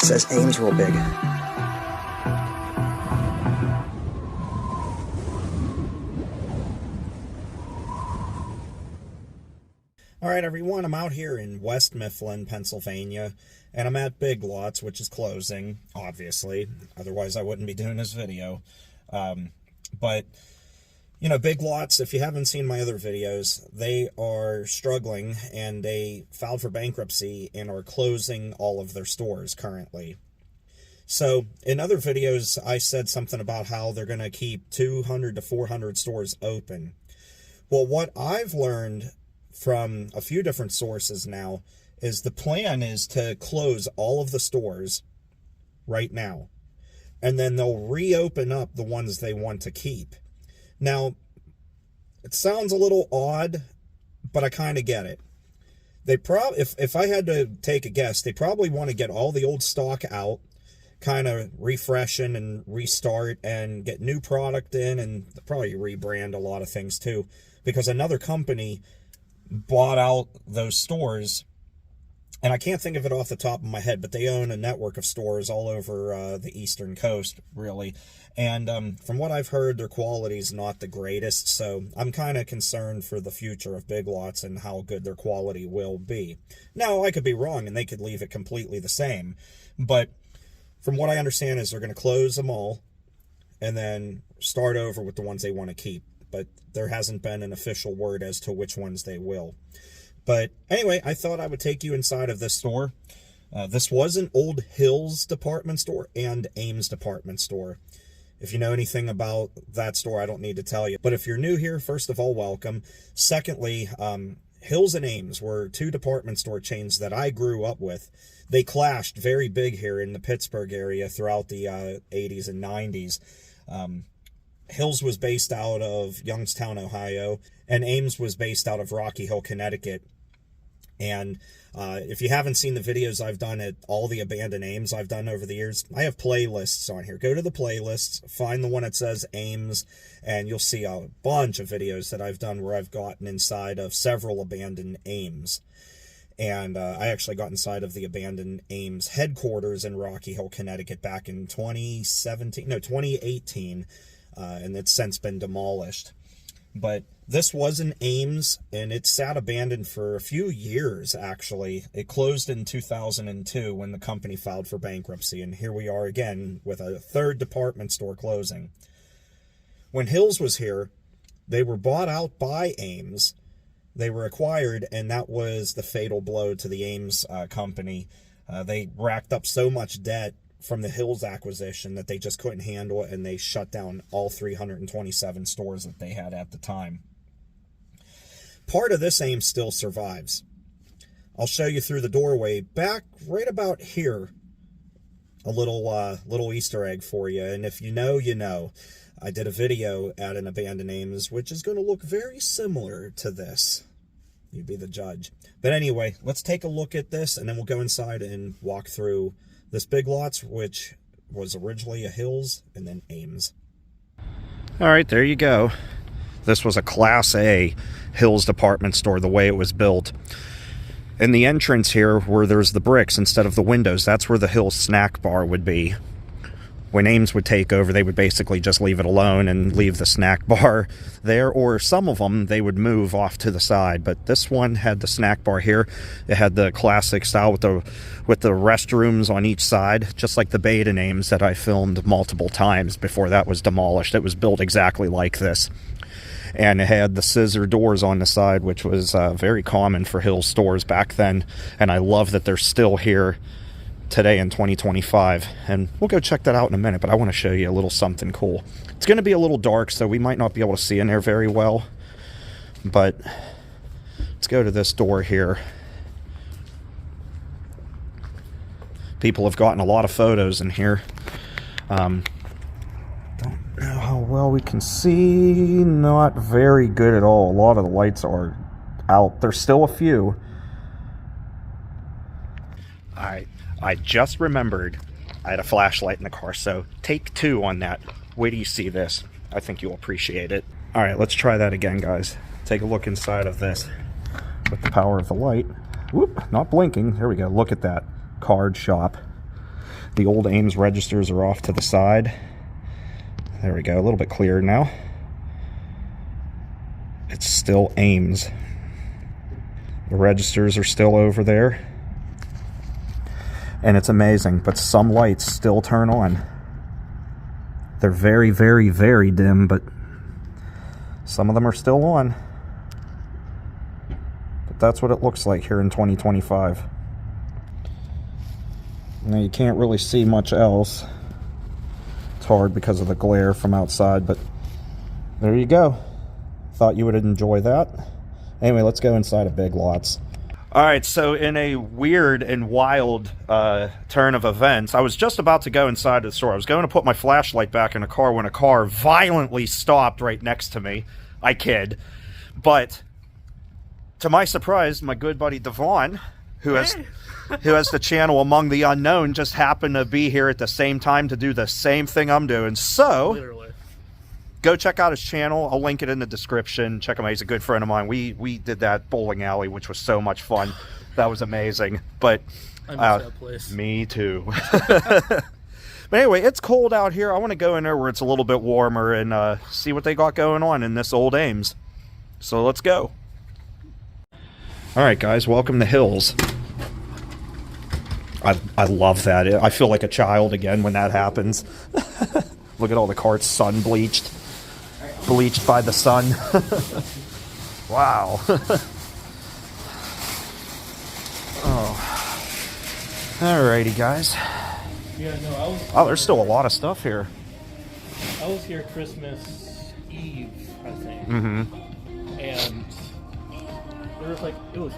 says Ames real big. Alright everyone, I'm out here in West Mifflin, Pennsylvania, and I'm at Big Lots, which is closing, obviously. Otherwise I wouldn't be doing this video. But, you know, Big Lots, if you haven't seen my other videos, they are struggling, and they filed for bankruptcy and are closing all of their stores currently. So, in other videos, I said something about how they're going to keep 200 to 400 stores open. Well, what I've learned from a few different sources now is the plan is to close all of the stores right now, and then they'll reopen up the ones they want to keep. Now, it sounds a little odd, but I kind of get it. They if I had to take a guess, they probably want to get all the old stock out, kind of refreshen and restart and get new product in, and probably rebrand a lot of things too, because another company bought out those stores, and I can't think of it off the top of my head, but they own a network of stores all over the eastern coast, really. And from what I've heard, their quality is not the greatest, so I'm kind of concerned for the future of Big Lots and how good their quality will be. Now, I could be wrong, and they could leave it completely the same, but from what I understand is they're going to close them all and then start over with the ones they want to keep. But there hasn't been an official word as to which ones they will. But anyway, I thought I would take you inside of this store. This was an old Hills department store and Ames department store. If you know anything about that store, I don't need to tell you. But if you're new here, first of all, welcome. Secondly, Hills and Ames were two department store chains that I grew up with. They clashed very big here in the Pittsburgh area throughout the 80s and 90s. Hills was based out of Youngstown, Ohio, and Ames was based out of Rocky Hill, Connecticut. And if you haven't seen the videos I've done at all the abandoned Ames I've done over the years, I have playlists on here. Go to the playlists, find the one that says Ames, and you'll see a bunch of videos that I've done where I've gotten inside of several abandoned Ames. And I actually got inside of the abandoned Ames headquarters in Rocky Hill, Connecticut back in 2018. And it's since been demolished. But this was an Ames, and it sat abandoned for a few years, actually. It closed in 2002 when the company filed for bankruptcy, and here we are again with a third department store closing. When Hills was here, they were bought out by Ames. They were acquired, and that was the fatal blow to the Ames company. They racked up so much debt from the Hills acquisition that they just couldn't handle it, and they shut down all 327 stores that they had at the time. Part of this Ames still survives. I'll show you through the doorway back right about here, a little Easter egg for you, and if you know, you know. I did a video at an abandoned Ames, which is going to look very similar to this. You'd be the judge. But anyway, let's take a look at this, and then we'll go inside and walk through this Big Lots, which was originally a Hills and then Ames. All right, there you go. This was a Class A Hills department store, the way it was built. In the entrance here, where there's the bricks instead of the windows, that's where the Hills snack bar would be. When Ames would take over, they would basically just leave it alone and leave the snack bar there, or some of them, they would move off to the side. But this one had the snack bar here. It had the classic style with the restrooms on each side, just like the Beta Ames that I filmed multiple times before that was demolished. It was built exactly like this. And it had the scissor doors on the side, which was very common for Hills stores back then. And I love that they're still here today in 2025, and we'll go check that out in a minute, but I want to show you a little something cool. It's going to be a little dark, so we might not be able to see in there very well, but let's go to this door here. People have gotten a lot of photos in here. Don't know how well we can see. Not very good at all. A lot of the lights are out. There's still a few. All right. I just remembered I had a flashlight in the car, so take 2 on that. Wait till you see this. I think you'll appreciate it. All right, let's try that again, guys. Take a look inside of this with the power of the light. Whoop, not blinking. There we go. Look at that. Card shop. The old Ames registers are off to the side. There we go, a little bit clearer now. It's still Ames. The registers are still over there. And it's amazing, but some lights still turn on. They're very, very, very dim, but some of them are still on. But that's what it looks like here in 2025. Now you can't really see much else. It's hard because of the glare from outside, but there you go. Thought you would enjoy that. Anyway, let's go inside of Big Lots. All right, so in a weird and wild turn of events, I was just about to go inside the store. I was going to put my flashlight back in the car when a car violently stopped right next to me. I kid. But to my surprise, my good buddy Devon, who has the channel Among the Unknown, just happened to be here at the same time to do the same thing I'm doing. So literally, go check out his channel. I'll link it in the description. Check him out. He's a good friend of mine. We did that bowling alley, which was so much fun. That was amazing. But I miss that place. Me too. But anyway, it's cold out here. I want to go in there where it's a little bit warmer and see what they got going on in this old Ames. So let's go. All right, guys. Welcome to Hills. I love that. I feel like a child again when that happens. Look at all the carts sun bleached by the sun. Wow. Oh. Alrighty, guys. Yeah, no, there's still a lot of stuff here. I was here Christmas Eve, I think. Mm-hmm. And there was it was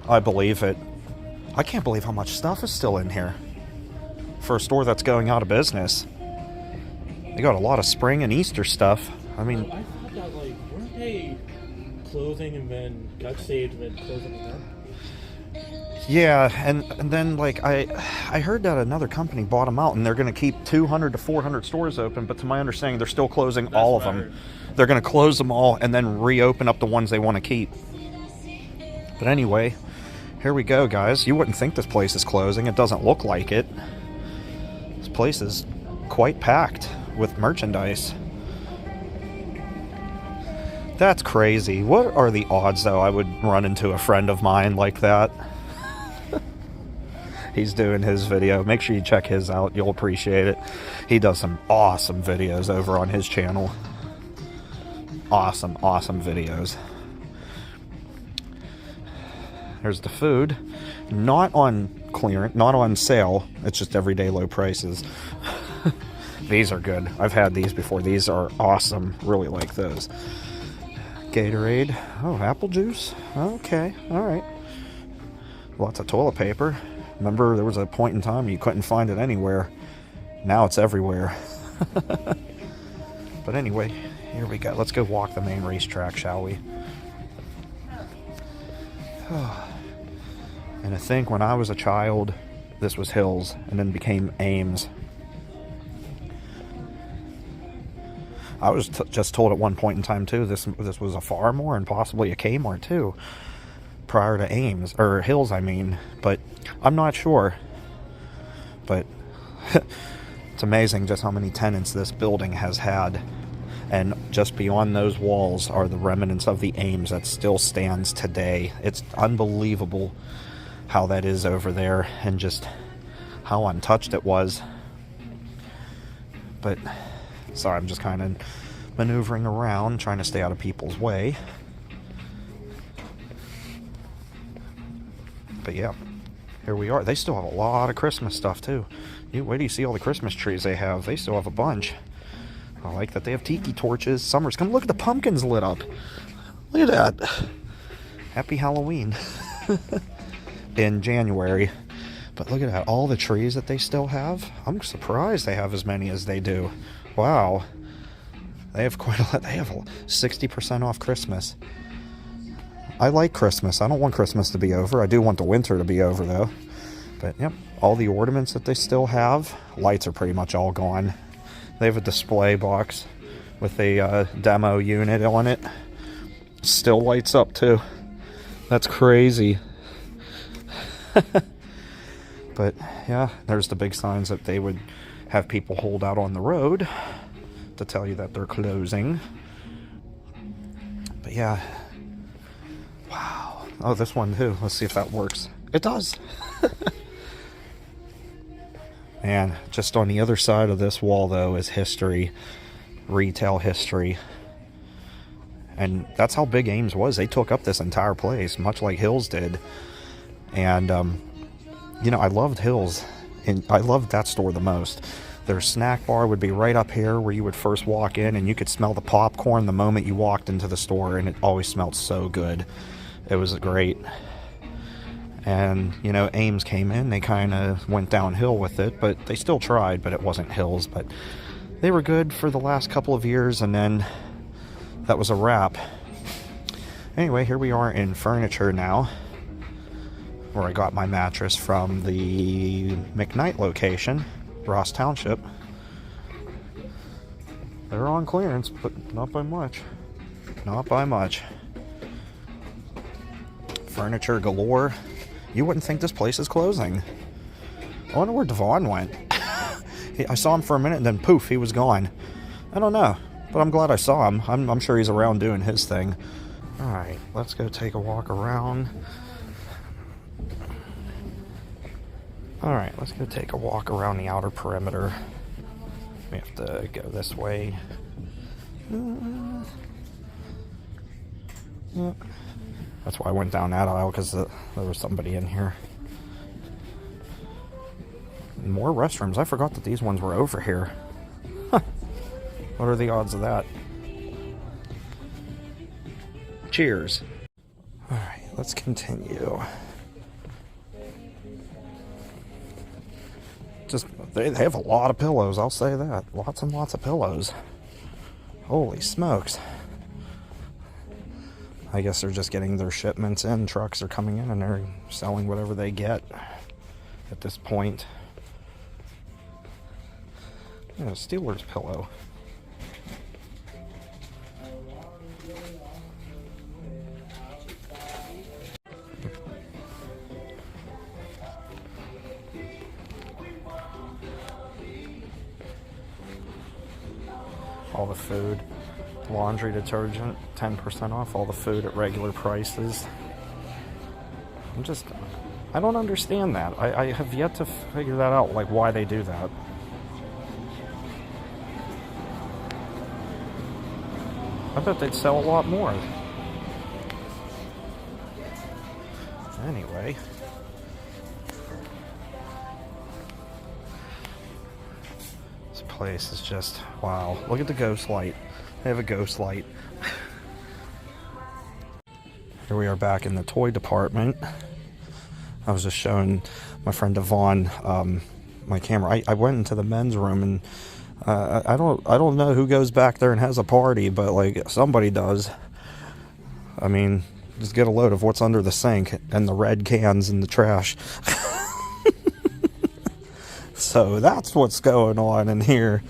I believe it. I can't believe how much stuff is still in here for a store that's going out of business. They got a lot of spring and Easter stuff. I mean, I thought that weren't they closing and then got saved and then closing again? Yeah, and then I heard that another company bought them out and they're going to keep 200 to 400 stores open, but to my understanding, they're still closing all of them. They're going to close them all and then reopen up the ones they want to keep. But anyway, here we go, guys. You wouldn't think this place is closing. It doesn't look like it. This place is quite packed with merchandise. That's crazy. What are the odds, though, I would run into a friend of mine like that? He's doing his video. Make sure you check his out. You'll appreciate it. He does some awesome videos over on his channel. Awesome, awesome videos. There's the food. Not on clearance, not on sale. It's just everyday low prices. These are good. I've had these before. These are awesome. Really like those. Gatorade. Oh, apple juice. Okay. All right. Lots of toilet paper. Remember, there was a point in time you couldn't find it anywhere. Now it's everywhere. But anyway, here we go. Let's go walk the main racetrack, shall we? And I think when I was a child, this was Hills, and then became Ames. I was just told at one point in time, too, this was a Phar-Mor and possibly a Kmart, too, prior to Ames, or Hills, I mean. But I'm not sure. But it's amazing just how many tenants this building has had. And just beyond those walls are the remnants of the Ames that still stands today. It's unbelievable how that is over there and just how untouched it was. But, sorry, I'm just kind of maneuvering around, trying to stay out of people's way. But yeah, here we are. They still have a lot of Christmas stuff, too. Wait till you see all the Christmas trees they have. They still have a bunch. I like that they have tiki torches. Summer's come. Look at the pumpkins lit up. Look at that. Happy Halloween. In January. But look at that. All the trees that they still have. I'm surprised they have as many as they do. Wow. They have quite a lot. They have 60% off Christmas. I like Christmas. I don't want Christmas to be over. I do want the winter to be over, though. But, yep. All the ornaments that they still have. Lights are pretty much all gone. They have a display box with a demo unit on it. Still lights up, too. That's crazy. But yeah, there's the big signs that they would have people hold out on the road to tell you that they're closing. But yeah. Wow. Oh, this one too. Let's see if that works. It does. And just on the other side of this wall, though, is history. Retail history. And that's how big Ames was. They took up this entire place, much like Hills did. And, you know, I loved Hills. And I loved that store the most. Their snack bar would be right up here where you would first walk in, and you could smell the popcorn the moment you walked into the store, and it always smelled so good. It was great. And, you know, Ames came in, they kind of went downhill with it, but they still tried, but it wasn't Hills. But they were good for the last couple of years, and then that was a wrap. Anyway, here we are in furniture now, where I got my mattress from the McKnight location, Ross Township. They're on clearance, but not by much. Not by much. Furniture galore. You wouldn't think this place is closing. I wonder where Devon went. I saw him for a minute and then poof, he was gone. I don't know, but I'm glad I saw him. I'm sure he's around doing his thing. Alright, let's go take a walk around. Alright, let's go take a walk around the outer perimeter. We have to go this way. Yep. That's why I went down that aisle, because there was somebody in here. More restrooms. I forgot that these ones were over here. Huh. What are the odds of that? Cheers. Alright, let's continue. Just, they have a lot of pillows, I'll say that. Lots and lots of pillows. Holy smokes. I guess they're just getting their shipments in. Trucks are coming in and they're selling whatever they get at this point. Yeah, Steelers pillow. All the food. Laundry detergent, 10% off. All the food at regular prices. I don't understand that. I have yet to figure that out, like why they do that. I bet they'd sell a lot more. Anyway. This place is just, wow. Look at the ghost light. They have a ghost light. Here we are back in the toy department. I was just showing my friend Devon my camera. I went into the men's room, and I don't know who goes back there and has a party, but like somebody does. I mean, just get a load of what's under the sink and the red cans in the trash. So that's what's going on in here.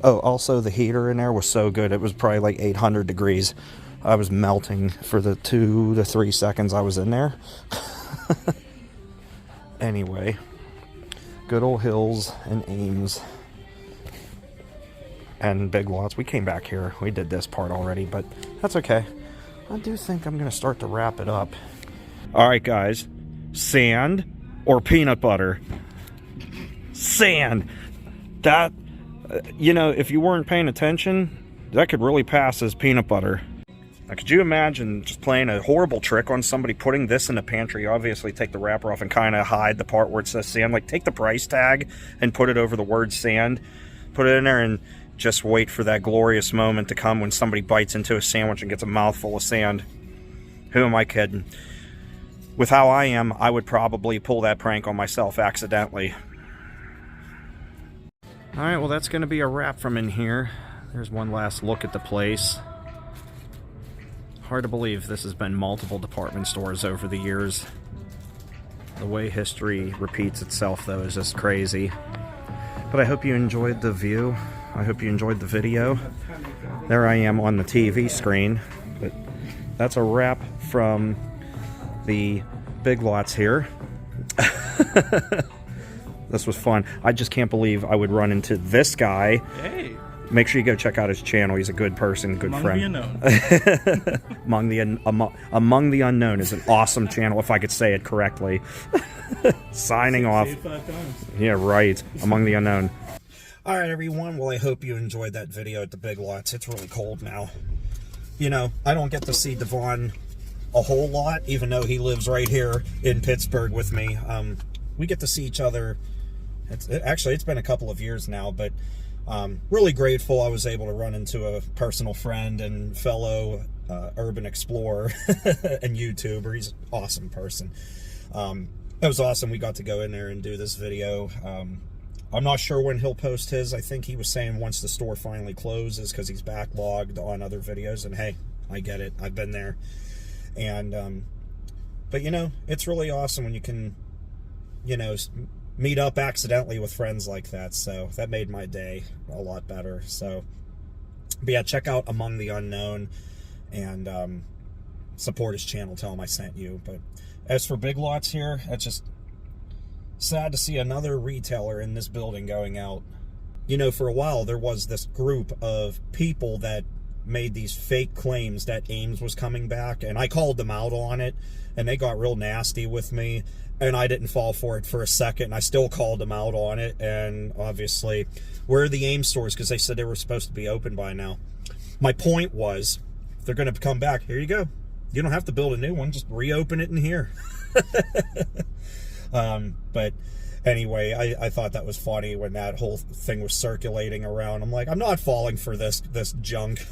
Oh, also the heater in there was so good. It was probably like 800 degrees. I was melting for the 2 to 3 seconds I was in there. Anyway, good old Hills and Ames and Big Lots. We came back here. We did this part already, but that's okay. I do think I'm going to start to wrap it up. All right, guys. Sand or peanut butter? Sand. That... you know, if you weren't paying attention, that could really pass as peanut butter. Now, could you imagine just playing a horrible trick on somebody, putting this in the pantry, obviously take the wrapper off and kind of hide the part where it says sand, like take the price tag and put it over the word sand, put it in there, and just wait for that glorious moment to come when somebody bites into a sandwich and gets a mouthful of sand. Who am I kidding? With how I am, I would probably pull that prank on myself accidentally. Alright, well that's going to be a wrap from in here. There's one last look at the place. Hard to believe this has been multiple department stores over the years. The way history repeats itself, though, is just crazy. But I hope you enjoyed the view. I hope you enjoyed the video. There I am on the TV screen. But that's a wrap from the Big Lots here. This was fun. I just can't believe I would run into this guy. Hey. Make sure you go check out his channel. He's a good person, good friend. Among the Unknown. Among the Unknown is an awesome channel, if I could say it correctly. Signing off. Yeah, right. Among the Unknown. All right, everyone. Well, I hope you enjoyed that video at the Big Lots. It's really cold now. You know, I don't get to see Devon a whole lot, even though he lives right here in Pittsburgh with me. We get to see each other. Actually, it's been a couple of years now, but really grateful I was able to run into a personal friend and fellow urban explorer and YouTuber. He's an awesome person. It was awesome. We got to go in there and do this video. I'm not sure when he'll post his. I think he was saying once the store finally closes because he's backlogged on other videos. And hey, I get it. I've been there. And, but you know, it's really awesome when you can, you know, meet up accidentally with friends like that. So that made my day a lot better. So, but yeah, check out Among the Unknown and support his channel. Tell him I sent you. But as for Big Lots here, it's just sad to see another retailer in this building going out. You know, for a while there was this group of people that made these fake claims that Ames was coming back, and I called them out on it, and they got real nasty with me, and I didn't fall for it for a second, and I still called them out on it. And obviously, where are the Ames stores? Because they said they were supposed to be open by now. My point was, if they're going to come back, here you go. You don't have to build a new one, just reopen it in here. But anyway, I thought that was funny when that whole thing was circulating around. I'm like, I'm not falling for this junk.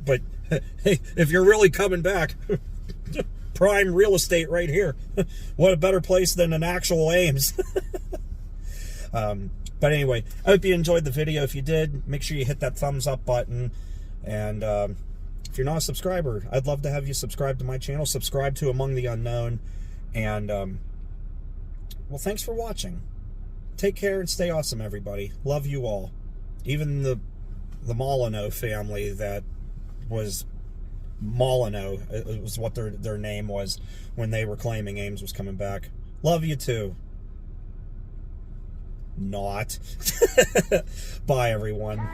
But hey, if you're really coming back, prime real estate right here. What a better place than an actual Ames. But anyway, I hope you enjoyed the video. If you did, make sure you hit that thumbs up button. And if you're not a subscriber, I'd love to have you subscribe to my channel. Subscribe to Among the Unknown. And well, thanks for watching. Take care and stay awesome, everybody. Love you all. Even the Molyneux family that was Molyneux, it was what their name was when they were claiming Ames was coming back. Love you too. Not. Bye, everyone.